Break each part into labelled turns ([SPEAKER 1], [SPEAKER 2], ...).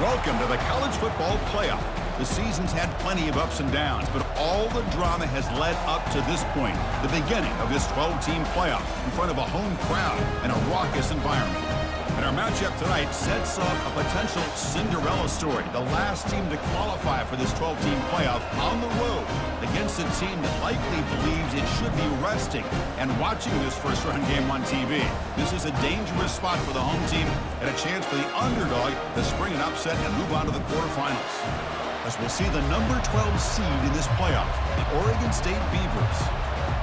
[SPEAKER 1] Welcome to the college football playoff. The season's had plenty of ups and downs, but all the drama has led up to this point, the beginning of this 12-team playoff in front of a home crowd and a raucous environment. And our matchup tonight sets up a potential Cinderella story, the last team to qualify for this 12-team playoff on the road against a team that likely believes it should be resting and watching this first-round game on TV. This is a dangerous spot for the home team and a chance for the underdog to spring an upset and move on to the quarterfinals. As we'll see the number 12 seed in this playoff, the Oregon State Beavers,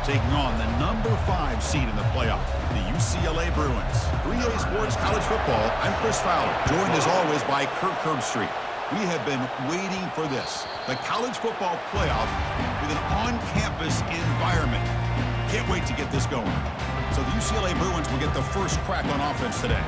[SPEAKER 1] taking on the number 5 seed in the playoff, the UCLA Bruins. 3A Sports College Football, I'm Chris Fowler, joined as always by Kirk Herbstreit. We have been waiting for this, the college football playoff with an on-campus environment. Can't wait to get this going. So the UCLA Bruins will get the first crack on offense today.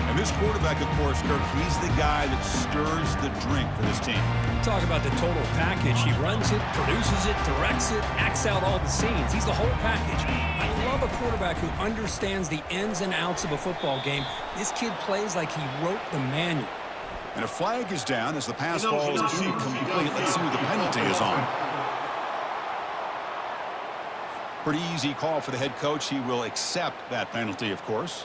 [SPEAKER 1] And this quarterback, of course, Kirk, he's the guy that stirs the drink for this team.
[SPEAKER 2] Talk about the total package. He runs it, produces it, directs it, acts out all the scenes. He's the whole package. I love a quarterback who understands the ins and outs of a football game. This kid plays like he wrote the manual.
[SPEAKER 1] And a flag is down as the pass falls incomplete. Let's see who the penalty is on. Pretty easy call for the head coach. He will accept that penalty, of course.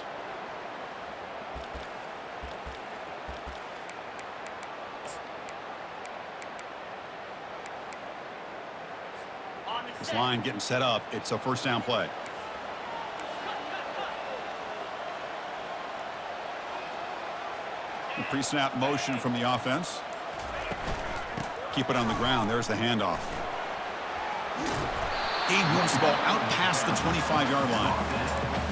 [SPEAKER 1] This line getting set up. It's a first down play. Pre-snap motion from the offense. Keep it on the ground. There's the handoff. He moves the ball out past the 25-yard line.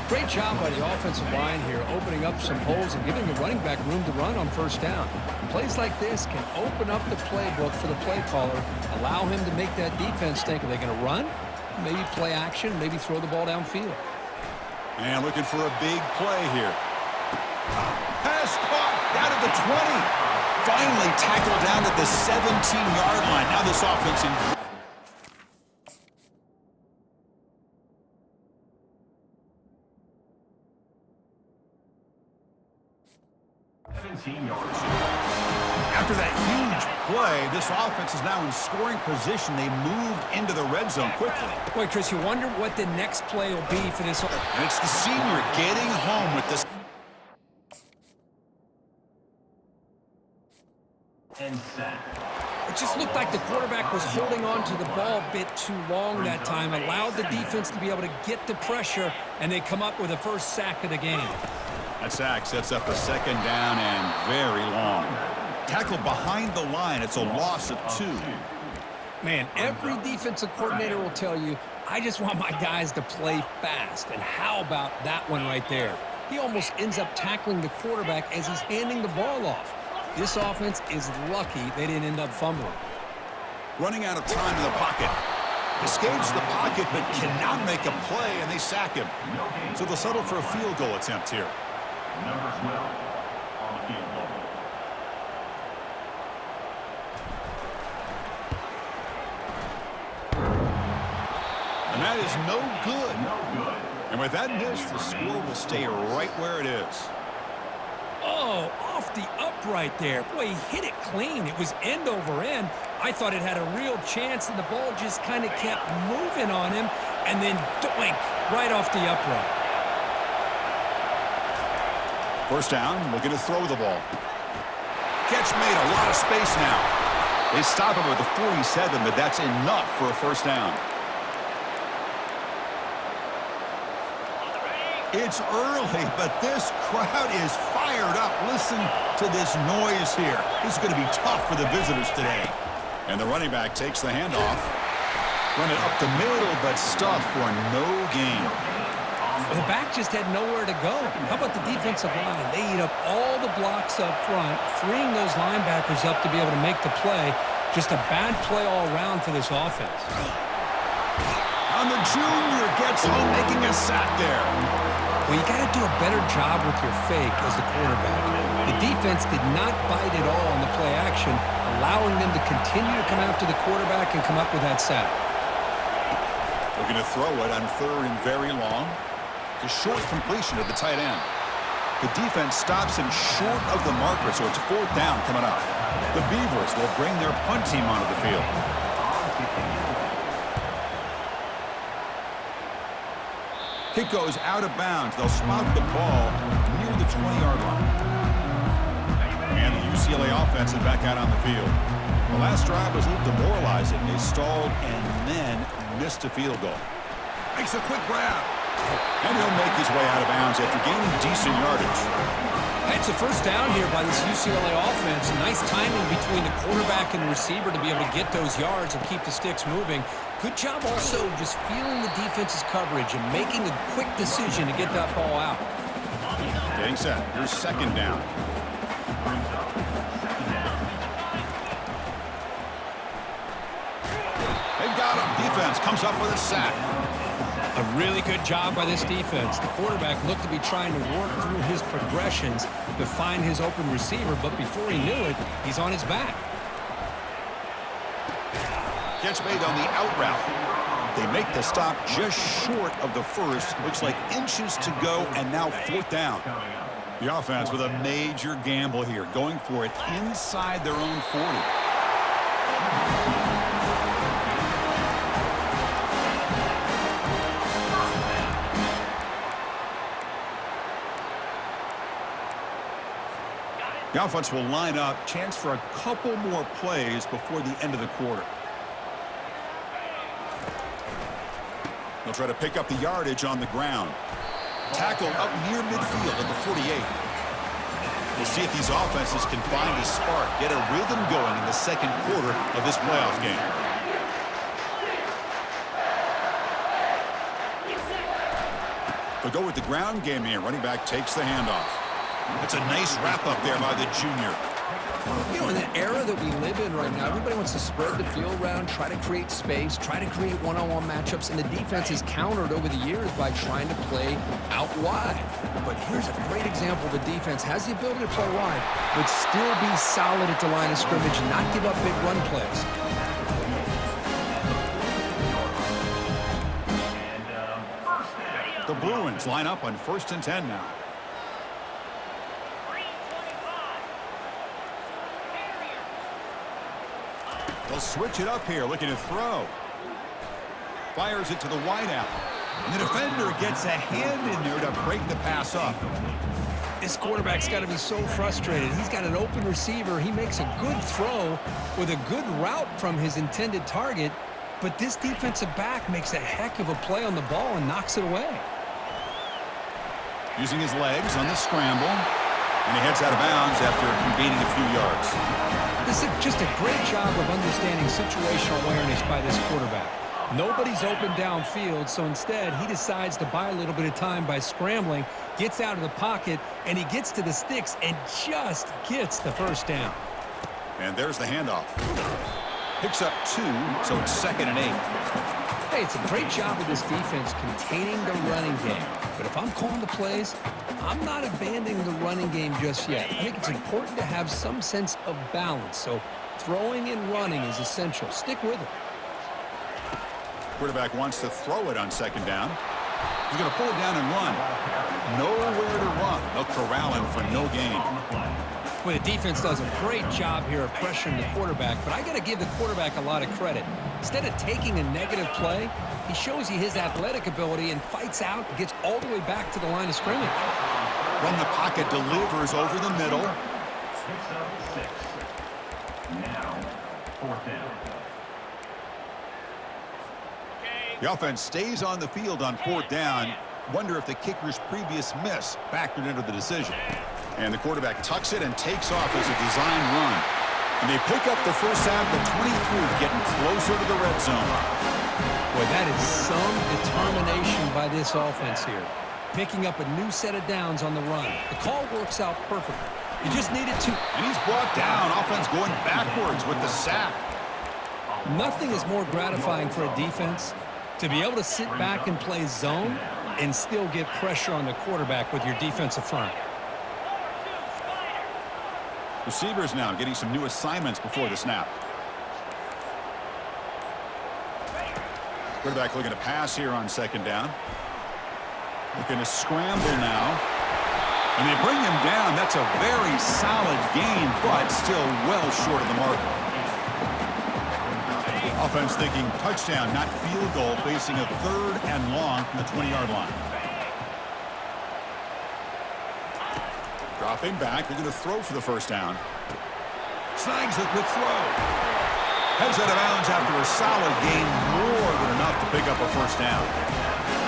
[SPEAKER 2] Great job by the offensive line here, opening up some holes and giving the running back room to run on first down. Plays like this can open up the playbook for the play caller, allow him to make that defense think, are they going to run? Maybe play action, maybe throw the ball downfield.
[SPEAKER 1] And looking for a big play here. Pass caught down at the 20. Finally tackled down at the 17-yard line. Now this offense in. 17 yards. After that huge play, this offense is now in scoring position. They moved into the red zone quickly.
[SPEAKER 2] Boy, Chris, you wonder what the next play will be for this.
[SPEAKER 1] And it's the senior getting home with this.
[SPEAKER 2] It just looked like the quarterback was holding on to the ball a bit too long that time, allowed the defense to be able to get the pressure, and they come up with the first sack of the game.
[SPEAKER 1] That sack sets up a second down and very long. Tackle behind the line. It's a loss of 2.
[SPEAKER 2] Man, every defensive coordinator will tell you, I just want my guys to play fast. And how about that one right there? He almost ends up tackling the quarterback as he's handing the ball off. This offense is lucky they didn't end up fumbling.
[SPEAKER 1] Running out of time in the pocket. Escapes the pocket but cannot make a play, and they sack him. So they'll settle for a field goal attempt here. Number 12 on the field goal. And that is no good. And with that miss, the score will stay right where it is.
[SPEAKER 2] Oh, off the upright there. Boy, he hit it clean. It was end over end. I thought it had a real chance, and the ball just kind of kept moving on him, and then doink, right off the upright.
[SPEAKER 1] First down, looking to throw the ball. Catch made, a lot of space now. They stop him at the 47, but that's enough for a first down. It's early, but this crowd is fired up. Listen to this noise here. This is going to be tough for the visitors today. And the running back takes the handoff. Run it up the middle, but stuffed for no gain.
[SPEAKER 2] The back just had nowhere to go. How about the defensive line? They eat up all the blocks up front, freeing those linebackers up to be able to make the play. Just a bad play all around for this offense.
[SPEAKER 1] And the junior gets home, making a sack there.
[SPEAKER 2] Well, you got to do a better job with your fake as the quarterback. The defense did not bite at all on the play action, allowing them to continue to come after the quarterback and come up with that sack. They're
[SPEAKER 1] going to throw it on 3rd and very long. It's a short completion at the tight end. The defense stops him short of the marker, so it's 4th down coming up. The Beavers will bring their punt team onto the field. Kick goes out of bounds. They'll spot the ball near the 20-yard line. And the UCLA offense is back out on the field. The last drive was a little demoralizing. They stalled and then missed a field goal. Makes a quick grab. And he'll make his way out of bounds after gaining decent yardage.
[SPEAKER 2] It's a first down here by this UCLA offense. Nice timing between the quarterback and the receiver to be able to get those yards and keep the sticks moving. Good job also just feeling the defense's coverage and making a quick decision to get that ball out.
[SPEAKER 1] Getting set. Here's 2nd down. They've got him. Defense comes up with a sack.
[SPEAKER 2] A really good job by this defense. The quarterback looked to be trying to work through his progressions to find his open receiver, but before he knew it, he's on his back.
[SPEAKER 1] Catch made on the out route. They make the stop just short of the first. Looks like inches to go, and now 4th down. The offense with a major gamble here, going for it inside their own 40. The offense will line up. Chance for a couple more plays before the end of the quarter. They'll try to pick up the yardage on the ground. Tackle up near midfield at the 48. We'll see if these offenses can find a spark, get a rhythm going in the 2nd quarter of this playoff game. They'll go with the ground game here. Running back takes the handoff. It's a nice wrap-up there by the junior.
[SPEAKER 2] You know, in the era that we live in right now, everybody wants to spread the field around, try to create space, try to create one-on-one matchups, and the defense is countered over the years by trying to play out wide. But here's a great example. The defense has the ability to play wide, but still be solid at the line of scrimmage and not give up big run plays.
[SPEAKER 1] The Bruins line up on 1st and 10 now. They'll switch it up here, looking to throw. Fires it to the wideout. And the defender gets a hand in there to break the pass up.
[SPEAKER 2] This quarterback's got to be so frustrated. He's got an open receiver. He makes a good throw with a good route from his intended target, but this defensive back makes a heck of a play on the ball and knocks it away.
[SPEAKER 1] Using his legs on the scramble, and he heads out of bounds after gaining a few yards.
[SPEAKER 2] This is just a great job of understanding situational awareness by this quarterback. Nobody's open downfield, so instead he decides to buy a little bit of time by scrambling, gets out of the pocket, and he gets to the sticks and just gets the 1st down.
[SPEAKER 1] And there's the handoff. Picks up 2, so it's 2nd and 8.
[SPEAKER 2] Hey, it's a great job of this defense containing the running game. But if I'm calling the plays, I'm not abandoning the running game just yet. I think it's important to have some sense of balance. So throwing and running is essential. Stick with it.
[SPEAKER 1] Quarterback wants to throw it on 2nd down. He's going to pull it down and run. Nowhere to run. They'll corral him for no gain.
[SPEAKER 2] Well, the defense does a great job here of pressuring the quarterback, but I got to give the quarterback a lot of credit. Instead of taking a negative play, he shows you his athletic ability and fights out and gets all the way back to the line of scrimmage.
[SPEAKER 1] From the pocket, delivers over the middle.
[SPEAKER 3] Now, 4th down.
[SPEAKER 1] The offense stays on the field on 4th down. Wonder if the kicker's previous miss factored into the decision. And the quarterback tucks it and takes off as a design run. And they pick up the first down at the 23, getting closer to the red zone.
[SPEAKER 2] Boy, that is some determination by this offense here. Picking up a new set of downs on the run. The call works out perfectly. You just needed to.
[SPEAKER 1] And he's brought down. Offense going backwards with the sack.
[SPEAKER 2] Nothing is more gratifying for a defense to be able to sit back and play zone and still get pressure on the quarterback with your defensive front.
[SPEAKER 1] Receivers now getting some new assignments before the snap. Quarterback looking to pass here on 2nd down. Looking to scramble now. And they bring him down. That's a very solid gain, but still well short of the marker. Offense thinking touchdown, not field goal, facing a 3rd and long from the 20-yard line. Dropping back, they're going to throw for the first down. Snags the quick throw. Heads out of bounds after a solid gain, more than enough to pick up a first down.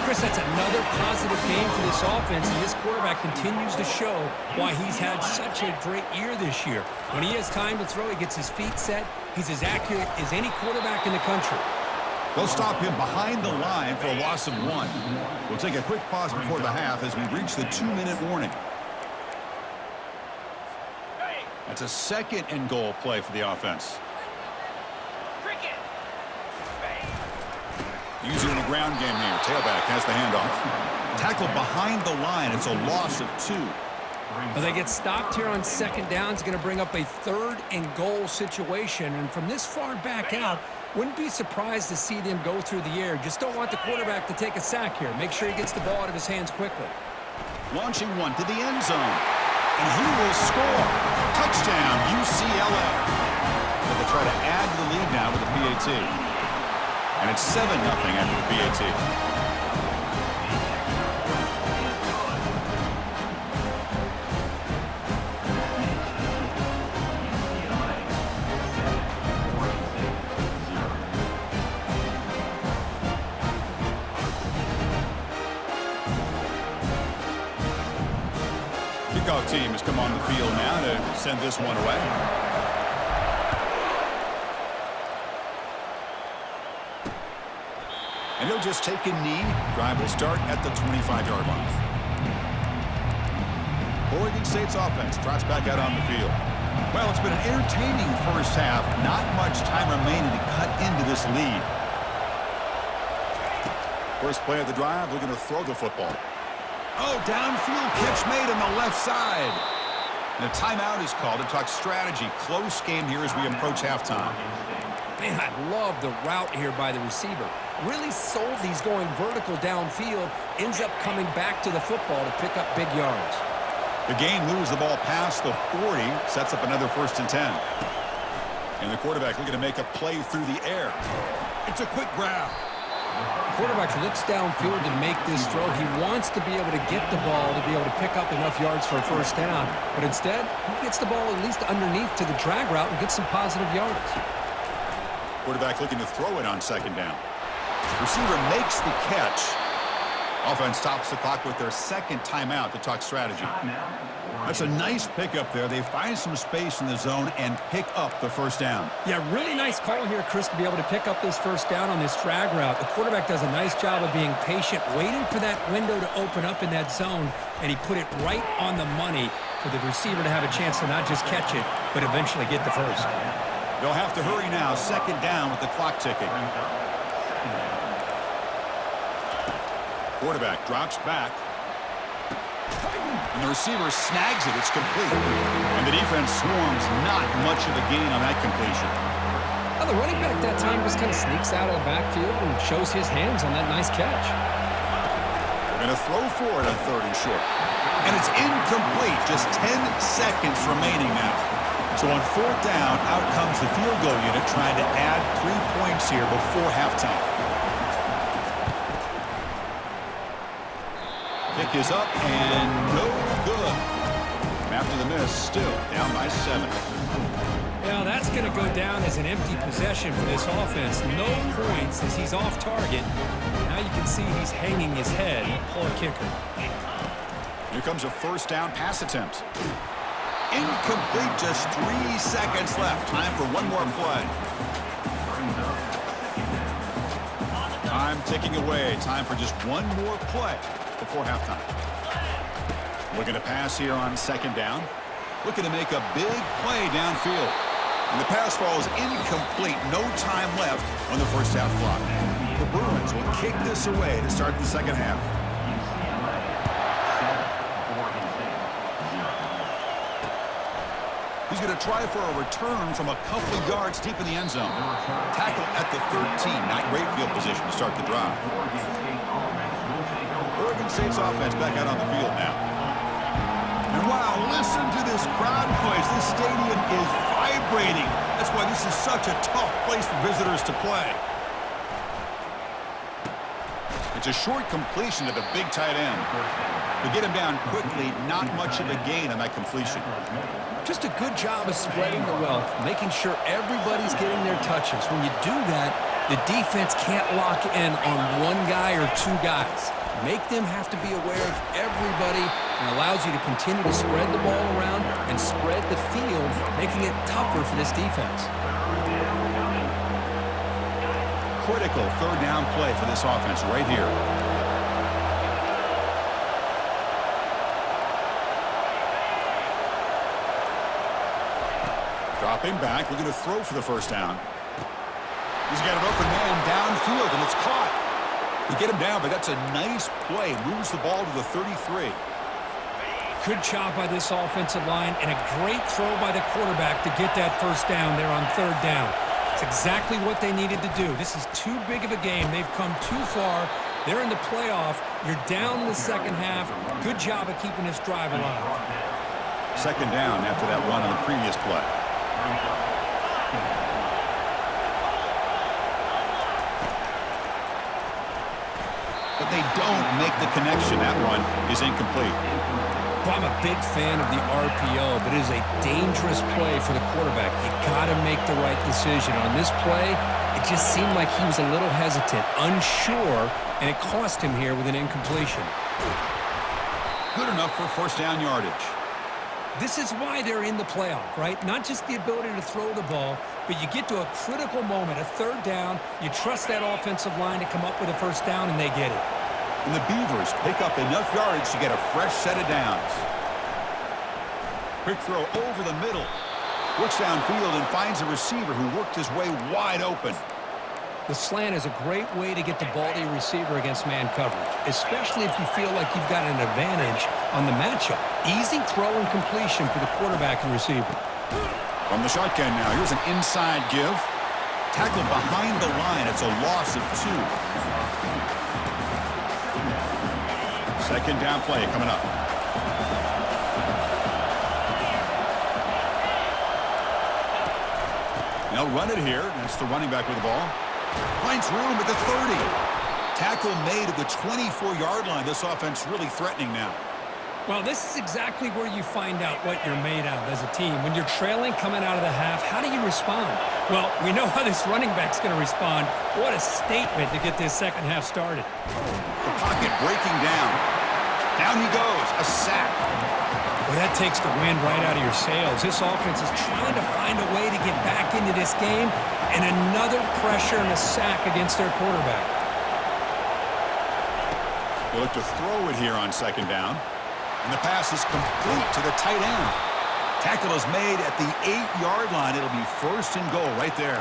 [SPEAKER 2] Chris, that's another positive game for this offense, and this quarterback continues to show why he's had such a great year this year. When he has time to throw, he gets his feet set. He's as accurate as any quarterback in the country.
[SPEAKER 1] They'll stop him behind the line for a loss of 1. We'll take a quick pause before the half as we reach the 2-minute warning. That's a 2nd and goal play for the offense. Using the ground game here. Tailback has the handoff. Tackled behind the line. It's a loss of 2.
[SPEAKER 2] Well, they get stopped here on 2nd down. It's going to bring up a 3rd and goal situation. And from this far back out, wouldn't be surprised to see them go through the air. Just don't want the quarterback to take a sack here. Make sure he gets the ball out of his hands quickly.
[SPEAKER 1] Launching one to the end zone. And he will score. Touchdown, UCLA. They'll try to add to the lead now with the PAT. And it's 7-0 after the PAT. Kickoff team has come on the field now to send this one away. And he'll just take a knee. Drive will start at the 25-yard line. Oregon State's offense trots back out on the field. Well, it's been an entertaining first half. Not much time remaining to cut into this lead. First play of the drive, looking to throw the football. Oh, downfield catch made on the left side. And a timeout is called to talk strategy. Close game here as we approach halftime.
[SPEAKER 2] Man, I love the route here by the receiver. Really sold these going vertical downfield. Ends up coming back to the football to pick up big yards.
[SPEAKER 1] The gain moves the ball past the 40. Sets up another 1st and 10. And the quarterback looking to make a play through the air. It's a quick grab.
[SPEAKER 2] The quarterback looks downfield to make this throw. He wants to be able to get the ball to be able to pick up enough yards for a first down. But instead, he gets the ball at least underneath to the drag route and gets some positive yards.
[SPEAKER 1] Quarterback looking to throw it on 2nd down. Receiver makes the catch. Offense stops the clock with their 2nd timeout to talk strategy. That's a nice pickup there. They find some space in the zone and pick up the first down.
[SPEAKER 2] Yeah, really nice call here, Chris, to be able to pick up this first down on this drag route. The quarterback does a nice job of being patient, waiting for that window to open up in that zone, and he put it right on the money for the receiver to have a chance to not just catch it, but eventually get the first.
[SPEAKER 1] They'll have to hurry now. 2nd down with the clock ticking. Quarterback drops back. And the receiver snags it. It's complete. And the defense swarms. Not much of a gain on that completion.
[SPEAKER 2] Well, the running back that time just kind of sneaks out of the backfield and shows his hands on that nice catch.
[SPEAKER 1] They're going to throw for it on 3rd and short. And it's incomplete. Just 10 seconds remaining now. So on 4th down, out comes the field goal unit trying to add 3 points here before halftime. Kick is up and no good. After the miss, still down by 7.
[SPEAKER 2] Now that's going to go down as an empty possession for this offense. No points as he's off target. Now you can see he's hanging his head. Poor kicker.
[SPEAKER 1] Here comes a 1st down pass attempt. Incomplete, just 3 seconds left. Time for one more play. Time ticking away. Time for just one more play before halftime. Looking to pass here on 2nd down. Looking to make a big play downfield. And the pass falls incomplete. No time left on the first half clock. The Bruins will kick this away to start the 2nd half. He's going to try for a return from a couple of yards deep in the end zone. Tackle at the 13. Not great field position to start the drive. Oregon State's offense back out on the field now. Wow, listen to this crowd noise. This stadium is vibrating. That's why this is such a tough place for visitors to play. It's a short completion to the big tight end. To get him down quickly, not much of a gain on that completion.
[SPEAKER 2] Just a good job of spreading the wealth, making sure everybody's getting their touches. When you do that, the defense can't lock in on one guy or two guys. Make them have to be aware of everybody and allows you to continue to spread the ball around and spread the field, making it tougher for this defense.
[SPEAKER 1] Critical third down play for this offense right here. Dropping back, looking to throw for the first down. He's got an open man downfield, and it's caught. You get him down, but that's a nice play. Moves the ball to the 33.
[SPEAKER 2] Good job by this offensive line, and a great throw by the quarterback to get that first down there on third down. It's exactly what they needed to do. This is too big of a game. They've come too far. They're in the playoff. You're down in the second half. Good job of keeping this drive alive.
[SPEAKER 1] Second down after that run on the previous play. But they don't make the connection. That one is incomplete.
[SPEAKER 2] Well, I'm a big fan of the RPO, but it is a dangerous play for the quarterback. You got to make the right decision. On this play, it just seemed like he was a little hesitant, unsure, and it cost him here with an incompletion.
[SPEAKER 1] Good enough for first down yardage.
[SPEAKER 2] This is why they're in the playoff, right? Not just the ability to throw the ball, but you get to a critical moment, a third down, you trust that offensive line to come up with a first down, and they get it.
[SPEAKER 1] And the Beavers pick up enough yards to get a fresh set of downs. Quick throw over the middle. Looks downfield and finds a receiver who worked his way wide open.
[SPEAKER 2] The slant is a great way to get the ball to your receiver against man coverage, especially if you feel like you've got an advantage on the matchup. Easy throw and completion for the quarterback and receiver.
[SPEAKER 1] From the shotgun now, here's an inside give. Tackled behind the line. It's a loss of 2. Second down play coming up. They'll run it here. That's the running back with the ball. Finds room at the 30. Tackle made at the 24-yard line. This offense really threatening now.
[SPEAKER 2] Well, this is exactly where you find out what you're made of as a team. When you're trailing coming out of the half, how do you respond? Well, we know how this running back's going to respond. What a statement to get this second half started.
[SPEAKER 1] The pocket breaking down. Down he goes. A sack.
[SPEAKER 2] Well, that takes the wind right out of your sails. This offense is trying to find a way to get back into this game, and another pressure and a sack against their quarterback.
[SPEAKER 1] They look to throw it here on second down. And the pass is complete to the tight end. Tackle is made at the 8-yard line. It'll be first and goal right there.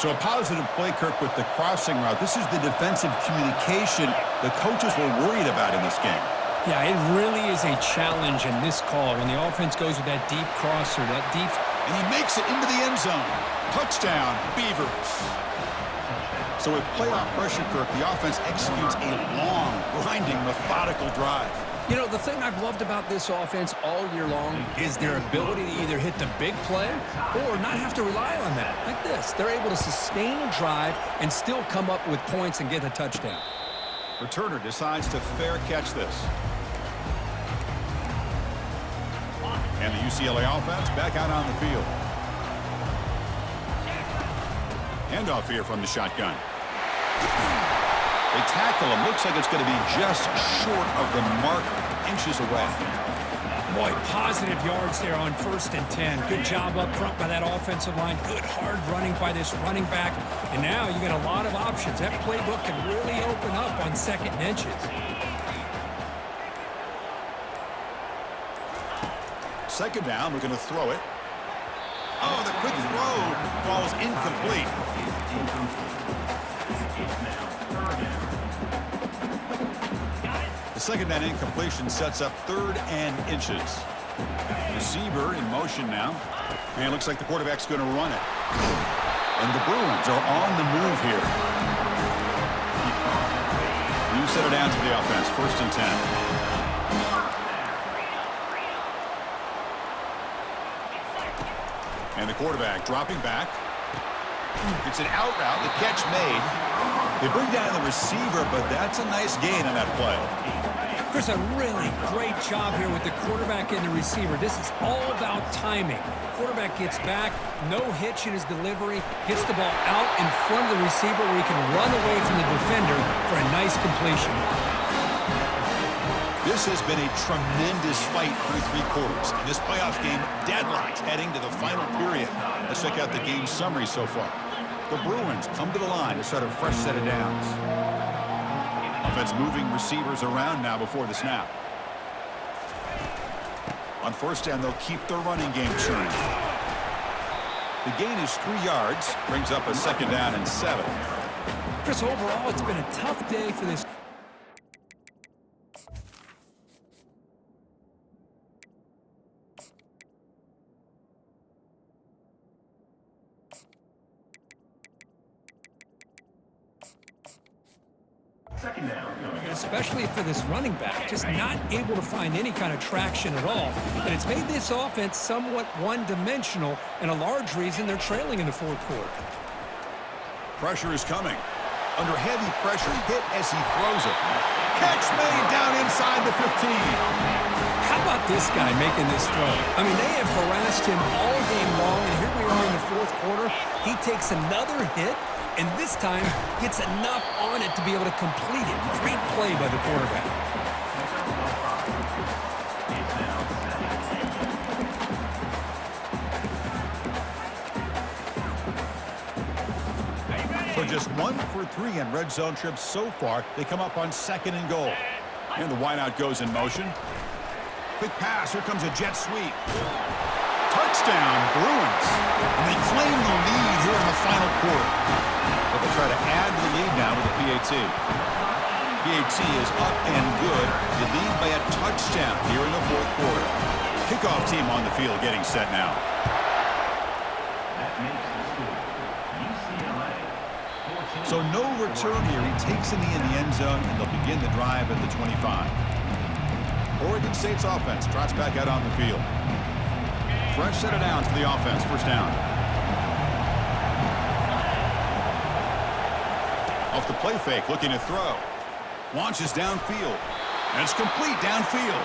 [SPEAKER 1] So a positive play, Kirk, with the crossing route. This is the defensive communication the coaches were worried about in this game.
[SPEAKER 2] Yeah, it really is a challenge in this call when the offense goes with that deep crosser, that deep.
[SPEAKER 1] And he makes it into the end zone. Touchdown, Beavers. So with playoff pressure, Kirk, the offense executes a long, grinding, methodical drive.
[SPEAKER 2] You know, the thing I've loved about this offense all year long is their ability to either hit the big play or not have to rely on that. Like this, they're able to sustain a drive and still come up with points and get a touchdown.
[SPEAKER 1] Returner decides to fair catch this. And the UCLA offense back out on the field. Handoff here from the shotgun. They tackle him. Looks like it's going to be just short of the marker, inches away.
[SPEAKER 2] Boy, positive yards there on 1st and 10. Good job up front by that offensive line. Good hard running by this running back. And now you get a lot of options. That playbook can really open up on 2nd and inches.
[SPEAKER 1] Second down, we're going to throw it. Oh, the quick throw falls incomplete. The second down incompletion sets up 3rd and inches. Receiver in motion now. And it looks like the quarterback's going to run it. And the Bruins are on the move here. New set of downs for the offense. 1st and 10. And the quarterback dropping back. It's an out route. The catch made. They bring down the receiver, but that's a nice gain on that play.
[SPEAKER 2] Chris, a really great job here with the quarterback and the receiver. This is all about timing. Quarterback gets back, no hitch in his delivery, gets the ball out in front of the receiver where he can run away from the defender for a nice completion.
[SPEAKER 1] This has been a tremendous fight through 3 quarters. In this playoff game, deadlocked heading to the final period. Let's check out the game summary so far. The Bruins come to the line to start a fresh set of downs. Offense moving receivers around now before the snap. On first down, they'll keep their running game churning. The gain is 3 yards, brings up a second down and 7.
[SPEAKER 2] Chris, overall, it's been a tough day for this.
[SPEAKER 3] Second down.
[SPEAKER 2] Especially for this running back, just not able to find any kind of traction at all. And it's made this offense somewhat one-dimensional, and a large reason they're trailing in the 4th quarter.
[SPEAKER 1] Pressure is coming. Under heavy pressure, hit as he throws it. Catch made down inside the 15.
[SPEAKER 2] How about this guy making this throw? I mean, they have harassed him all game long, and here we are in the 4th quarter. He takes another hit, and this time gets enough on it to be able to complete it. Great play by the quarterback.
[SPEAKER 1] So just 1 for 3 on red zone trips so far. They come up on 2nd and goal. And the wideout goes in motion. Quick pass. Here comes a jet sweep. Touchdown, Bruins. And they claim the lead here in the final quarter. But they'll try to add to the lead now with a PAT. PAT is up and good. The lead by a touchdown here in the 4th quarter. Kickoff team on the field getting set now.
[SPEAKER 3] That makes the score. UCLA.
[SPEAKER 1] So no return here. He takes in the end zone, and they'll begin the drive at the 25. Oregon State's offense trots back out on the field. Fresh set of downs for the offense. First down. Off the play fake, looking to throw. Launches downfield. And it's complete downfield.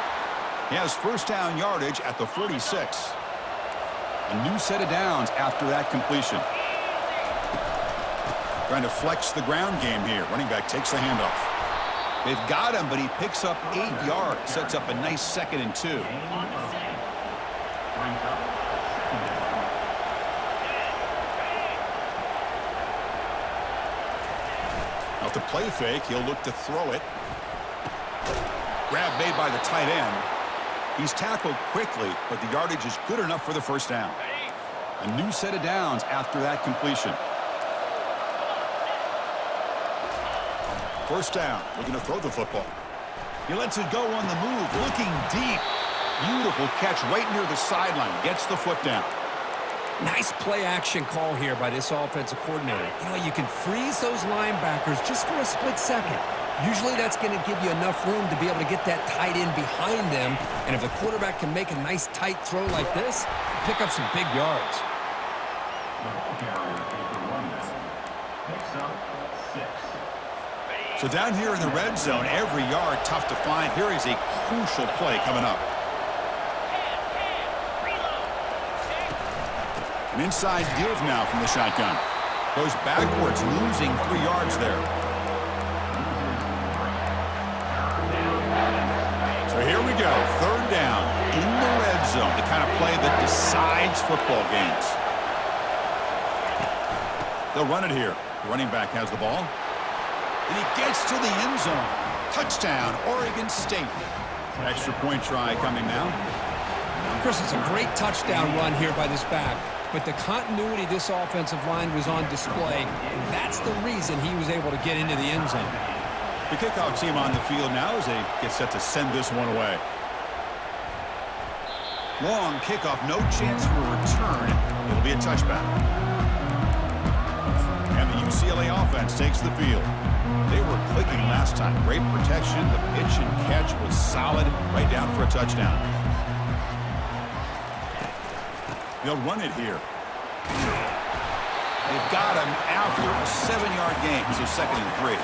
[SPEAKER 1] He has first down yardage at the 46. A new set of downs after that completion. Trying to flex the ground game here. Running back takes the handoff. They've got him, but he picks up 8 yards. Sets up a nice 2nd and 2. Off the play fake, he'll look to throw it. Grab made by the tight end. He's tackled quickly, but the yardage is good enough for the first down. A new set of downs after that completion. First down, looking to throw the football. He lets it go on the move, looking deep. Beautiful catch right near the sideline. Gets the foot down.
[SPEAKER 2] Nice play action call here by this offensive coordinator. You know, you can freeze those linebackers just for a split second. Usually that's going to give you enough room to be able to get that tight end behind them. And if the quarterback can make a nice tight throw like this, pick up some big yards.
[SPEAKER 1] So down here in the red zone, every yard tough to find. Here is a crucial play coming up. An inside give now from the shotgun. Goes backwards, losing 3 yards there. So here we go, 3rd down in the red zone, the kind of play that decides football games. They'll run it here. The running back has the ball. And he gets to the end zone. Touchdown, Oregon State. Extra point try coming now.
[SPEAKER 2] Chris, it's a great touchdown run here by this back. But the continuity of this offensive line was on display, and that's the reason he was able to get into the end zone.
[SPEAKER 1] The kickoff team on the field now as they get set to send this one away. Long kickoff, no chance for a return. It'll be a touchback. And the UCLA offense takes the field. They were clicking last time. Great protection. The pitch and catch was solid. Right down for a touchdown. They'll run it here. They've got him after a 7-yard gain, so 2nd and 3.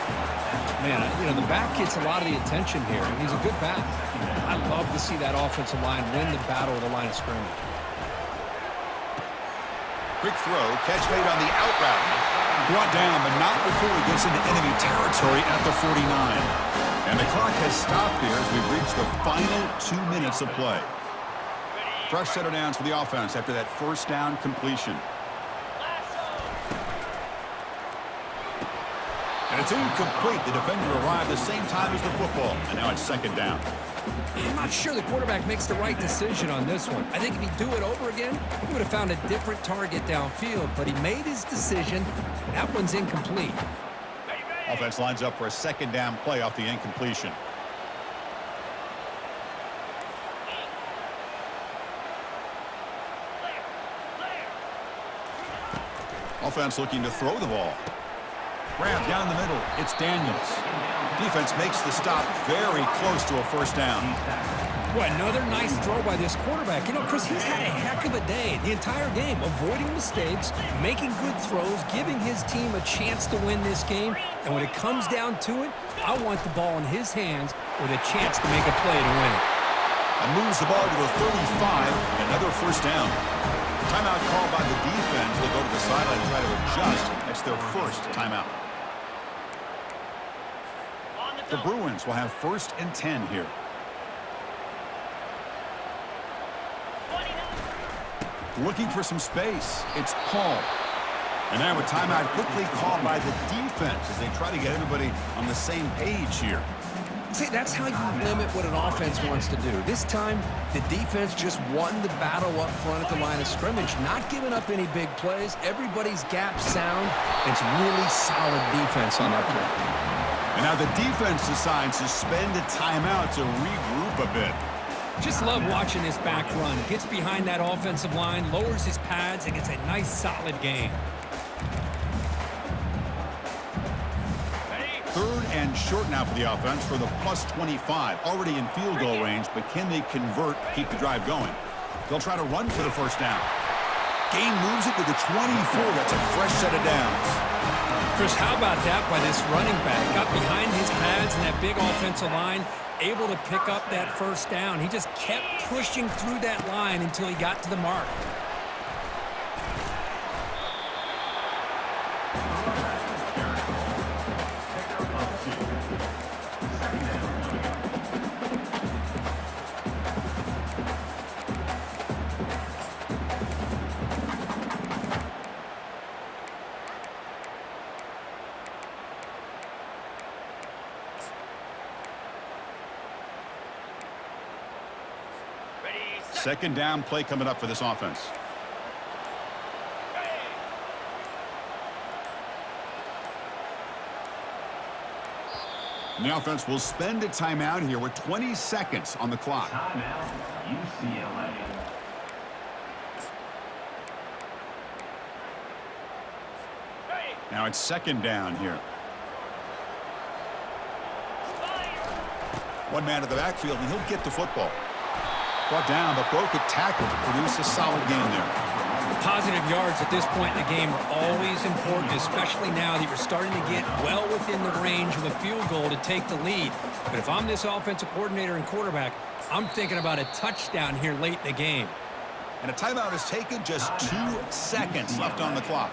[SPEAKER 2] Man, the back gets a lot of the attention here, and he's a good back. I love to see that offensive line win the battle of the line of scrimmage.
[SPEAKER 1] Quick throw, catch made on the out route. Brought down, but not before he gets into enemy territory at the 49. And the clock has stopped here as we've reached the final 2 minutes of play. Fresh set of downs for the offense after that first down completion. And it's incomplete. The defender arrived the same time as the football, and now it's 2nd down.
[SPEAKER 2] I'm not sure the quarterback makes the right decision on this one. I think if he'd do it over again, he would have found a different target downfield, but he made his decision. That one's incomplete.
[SPEAKER 1] Offense lines up for a 2nd down play off the incompletion. Offense looking to throw the ball. Grab down the middle. It's Daniels. Defense makes the stop very close to a 1st down.
[SPEAKER 2] Boy, another nice throw by this quarterback. Chris, he's had a heck of a day the entire game, avoiding mistakes, making good throws, giving his team a chance to win this game. And when it comes down to it, I want the ball in his hands with a chance to make a play to win it.
[SPEAKER 1] And moves the ball to the 35, and another 1st down. Timeout called by the defense. They go to the sideline and try to adjust. That's their first timeout. The Bruins will have 1st and 10 here. Looking for some space. It's Paul. And now a timeout quickly called by the defense as they try to get everybody on the same page here.
[SPEAKER 2] See, that's how you limit what an offense wants to do. This time, the defense just won the battle up front at the line of scrimmage, not giving up any big plays. Everybody's gap sound. It's really solid defense on that play.
[SPEAKER 1] And now the defense decides to spend a timeout to regroup a bit.
[SPEAKER 2] Just love watching this back run. Gets behind that offensive line, lowers his pads, and gets a nice, solid gain.
[SPEAKER 1] 3rd and short now for the offense for the +25. Already in field goal range, but can they convert, keep the drive going? They'll try to run for the 1st down. Gain moves it to the 24. That's a fresh set of downs.
[SPEAKER 2] Chris, how about that by this running back? Got behind his pads and that big offensive line, able to pick up that 1st down. He just kept pushing through that line until he got to the mark.
[SPEAKER 1] Second down play coming up for this offense. And the offense will spend a timeout here with 20 seconds on the clock.
[SPEAKER 3] Timeout, UCLA.
[SPEAKER 1] Now it's 2nd down here. One man at the backfield, and he'll get the football. Brought down, but broke a tackle to produce a solid gain there.
[SPEAKER 2] Positive yards at this point in the game are always important, especially now that you're starting to get well within the range of a field goal to take the lead. But if I'm this offensive coordinator and quarterback, I'm thinking about a touchdown here late in the game.
[SPEAKER 1] And a timeout is taken, just 2 seconds left on the clock.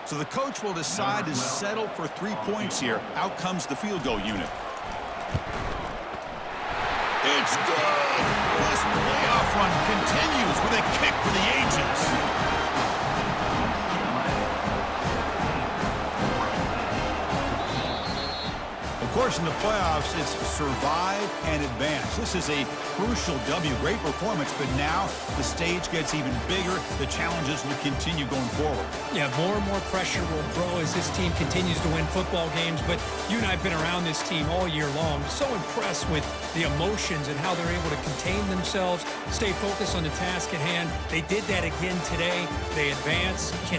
[SPEAKER 1] So the coach will decide to settle for 3 points here. Out comes the field goal unit. It's good. This playoff run continues with a kick for the ages. Of course, in the playoffs, it's survive and advance. This is a crucial W. Great performance, but now the stage gets even bigger. The challenges will continue going forward.
[SPEAKER 2] Yeah, more and more pressure will grow as this team continues to win football games, but you and I have been around this team all year long. So impressed with the emotions and how they're able to contain themselves, stay focused on the task at hand. They did that again today. They advance.